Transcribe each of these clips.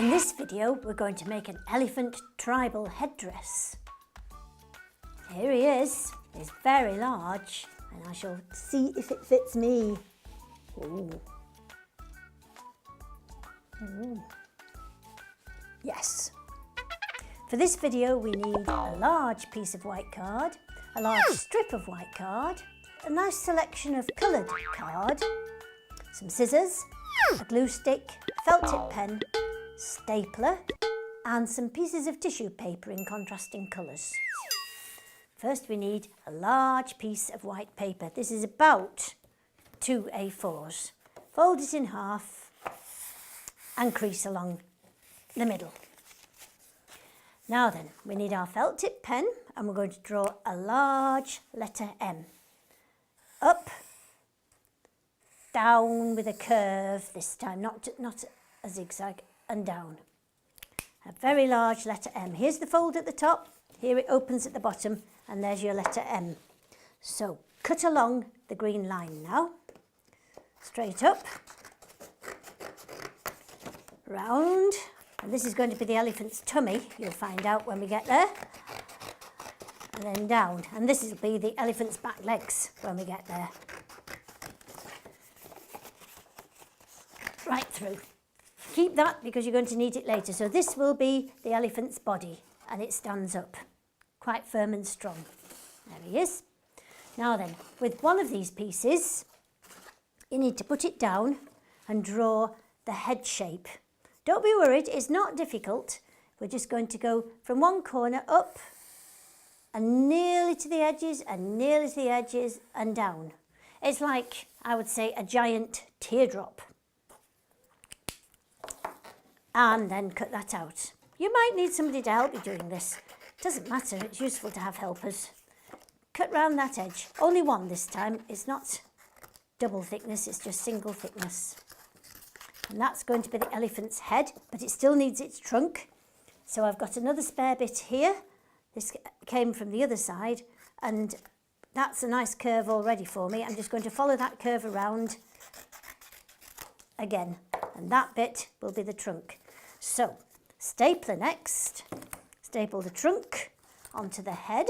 In this video, we're going to make an elephant tribal headdress. Here he is. He's very large, and I shall see if it fits me. Ooh. Ooh. Yes. For this video, we need a large piece of white card, a large strip of white card, a nice selection of coloured card, some scissors, a glue stick, felt tip pen, stapler, and some pieces of tissue paper in contrasting colours. First we need a large piece of white paper. This is about 2 A4s. Fold it in half and crease along the middle. Now then, we need our felt tip pen and we're going to draw a large letter M. Up, down with a curve this time, not a zigzag, and down. A very large letter M. Here's the fold at the top, here it opens at the bottom, and there's your letter M. So cut along the green line now, straight up, round, and this is going to be the elephant's tummy, you'll find out when we get there, and then down, and this will be the elephant's back legs when we get there. Right through. Keep that because you're going to need it later. So this will be the elephant's body, and it stands up quite firm and strong. There he is. Now then, with one of these pieces, you need to put it down and draw the head shape. Don't be worried, it's not difficult. We're just going to go from one corner up and nearly to the edges and nearly to the edges and down. It's like, I would say, a giant teardrop. And then cut that out. You might need somebody to help you doing this. Doesn't matter, it's useful to have helpers. Cut round that edge. Only one this time. It's not double thickness, it's just single thickness. And that's going to be the elephant's head, but it still needs its trunk. So I've got another spare bit here. This came from the other side, and that's a nice curve already for me. I'm just going to follow that curve around again, and that bit will be the trunk. So, stapler next. Staple the trunk onto the head,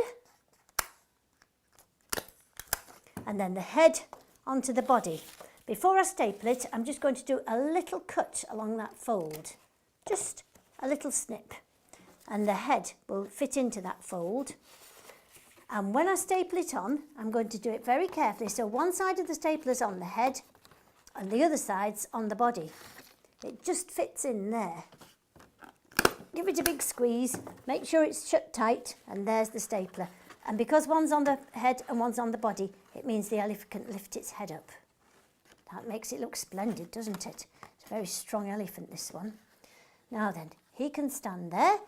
and then the head onto the body. Before I staple it, I'm just going to do a little cut along that fold, just a little snip, and the head will fit into that fold. And when I staple it on, I'm going to do it very carefully. So one side of the stapler's on the head and the other side's on the body. It just fits in there. Give it a big squeeze, make sure it's shut tight, and there's the stapler. And because one's on the head and one's on the body, it means the elephant can lift its head up. That makes it look splendid, doesn't it? It's a very strong elephant, this one. Now then, he can stand there,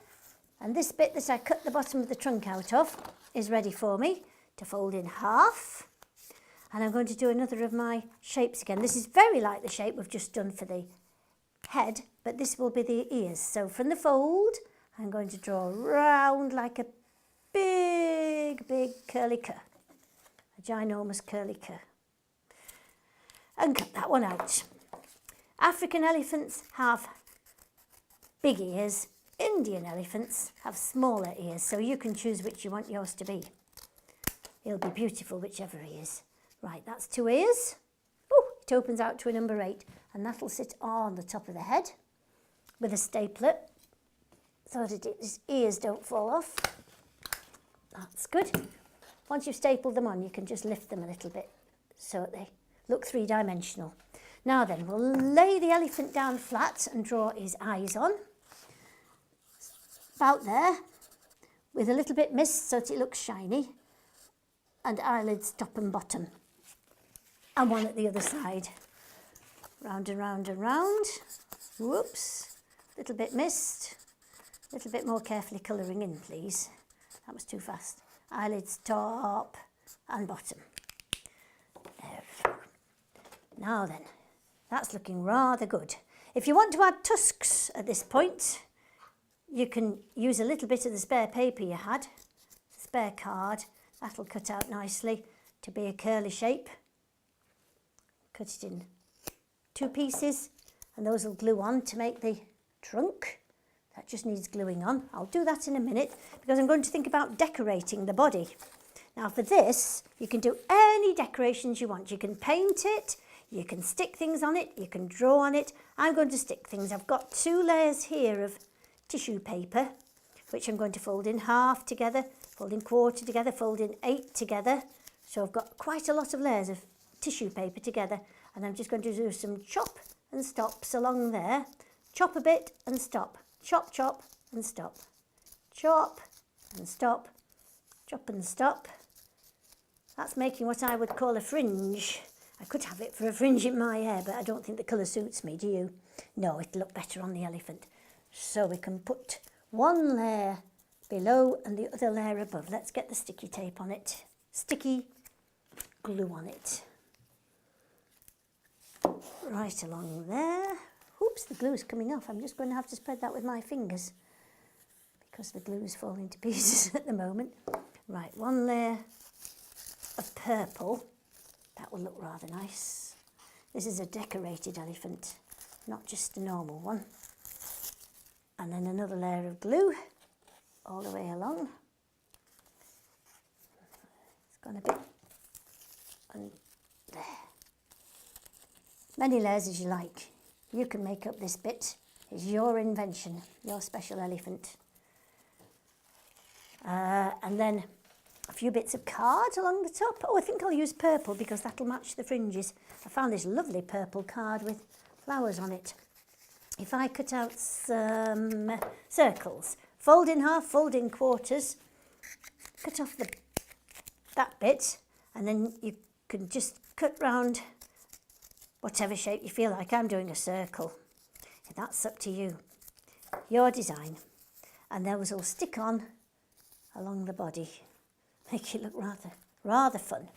and this bit that I cut the bottom of the trunk out of is ready for me to fold in half. And I'm going to do another of my shapes again. This is very like the shape we've just done for the head, but this will be the ears. So from the fold, I'm going to draw round like a big curly cur, a ginormous curly cur, and cut that one out. African elephants have big ears, Indian elephants have smaller ears, so you can choose which you want yours to be. It'll be beautiful whichever he is. Right, that's 2 ears. Oh, it opens out to a number 8, and that'll sit on the top of the head with a stapler so that his ears don't fall off. That's good. Once you've stapled them on, you can just lift them a little bit so that they look 3-dimensional. Now then, we'll lay the elephant down flat and draw his eyes on. About there, with a little bit mist so that it looks shiny, and eyelids top and bottom. And one at the other side. Round and round and round. Whoops. Little bit missed. A little bit more carefully colouring in, please. That was too fast. Eyelids top and bottom. There we go. Now then, that's looking rather good. If you want to add tusks at this point, you can use a little bit of the spare paper you had, spare card. That'll cut out nicely to be a curly shape. Cut it in 2 pieces, and those will glue on to make the trunk. That just needs gluing on. I'll do that in a minute because I'm going to think about decorating the body. Now for this, you can do any decorations you want. You can paint it, you can stick things on it, you can draw on it. I'm going to stick things. I've got 2 layers here of tissue paper, which I'm going to fold in half together, fold in quarter together, fold in 8 together. So I've got quite a lot of layers of tissue paper together, and I'm just going to do some chop and stops along there. Chop a bit and stop. Chop, chop and stop. Chop and stop. Chop and stop. That's making what I would call a fringe. I could have it for a fringe in my hair, but I don't think the colour suits me, do you? No, it'll look better on the elephant. So we can put 1 layer below and the other layer above. Let's get the sticky tape on it. Sticky glue on it. Right along there. Oops, the glue is coming off. I'm just going to have to spread that with my fingers because the glue is falling to pieces at the moment. Right, 1 layer of purple. That will look rather nice. This is a decorated elephant, not just a normal one. And then another layer of glue all the way along. It's gone a bit on there. Many layers as you like. You can make up this bit. It's your invention, your special elephant. And then a few bits of card along the top. Oh, I think I'll use purple because that'll match the fringes. I found this lovely purple card with flowers on it. If I cut out some circles, fold in half, fold in quarters, cut off that bit, and then you can just cut round whatever shape you feel like. I'm doing a circle. That's up to you. Your design. And those will stick on along the body. Make it look rather fun.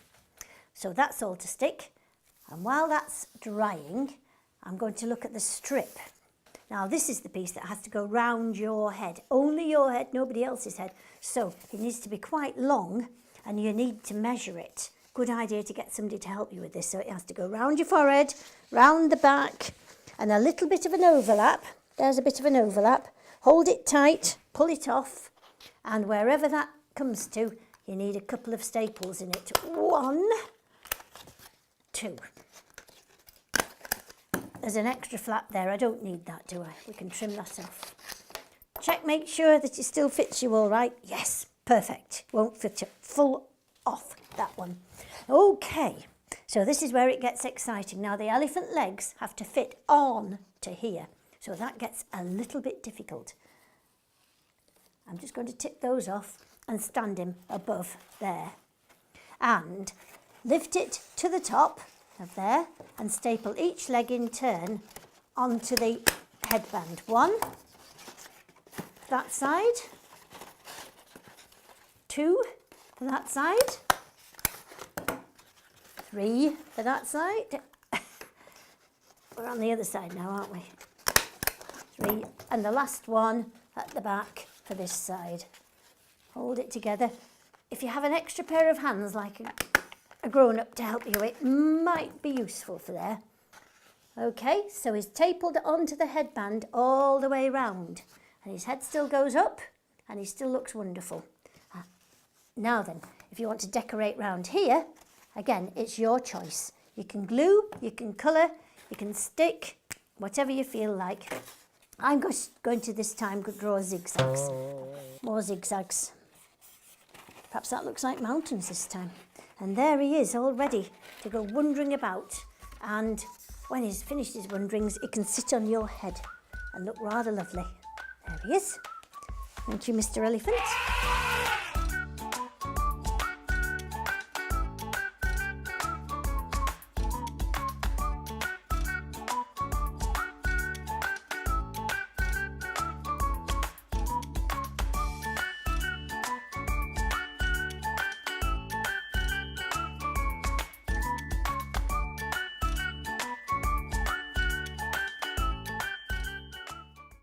So that's all to stick. And while that's drying, I'm going to look at the strip. Now this is the piece that has to go round your head. Only your head, nobody else's head. So it needs to be quite long and you need to measure it. Good idea to get somebody to help you with this. So it has to go round your forehead, round the back, and a little bit of an overlap. There's a bit of an overlap. Hold it tight, pull it off, and wherever that comes to, you need a couple of staples in it. 1, 2. There's an extra flap there. I don't need that, do I? We can trim that off. Check, make sure that it still fits you all right. Yes, perfect. Won't fit you full off, that one. Okay, so this is where it gets exciting. Now the elephant legs have to fit on to here, so that gets a little bit difficult. I'm just going to tip those off and stand him above there. And lift it to the top of there and staple each leg in turn onto the headband. 1 for that side, 2 for that side, 3 for that side. We're on the other side now, aren't we? 3, and the last one at the back for this side. Hold it together. If you have an extra pair of hands like a grown-up to help you, it might be useful for there. Okay, so he's stapled onto the headband all the way round, and his head still goes up and he still looks wonderful. Now then, if you want to decorate round here, again, it's your choice. You can glue, you can colour, you can stick, whatever you feel like. I'm going to this time draw zigzags. More zigzags. Perhaps that looks like mountains this time. And there he is, all ready to go wandering about. And when he's finished his wanderings, he can sit on your head and look rather lovely. There he is. Thank you, Mr. Elephant.